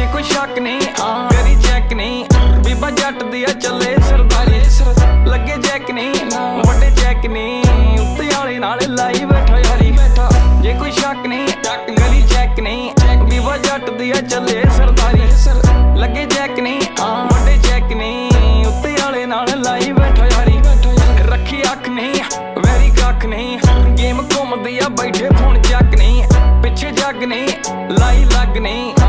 जे कोई शक नहीं करी चेक नहीं, बीबा जट दी चले सरदारी, लगे चेक नहीं बड़े चेक नहीं, उत्ते आले नाल लाई बैठा यारी। जे कोई शक नहीं करी चेक नहीं, बीबा जट दी चले सरदारी, लगे चेक नहीं बड़े चेक नहीं, उत्ते आले नाल लाई बैठा यारी। रखी अख नहीं वैरी कख नहीं, गेम घूमदी बैठे फोन चक नहीं, पिछे जग नहीं लाई लग नहीं।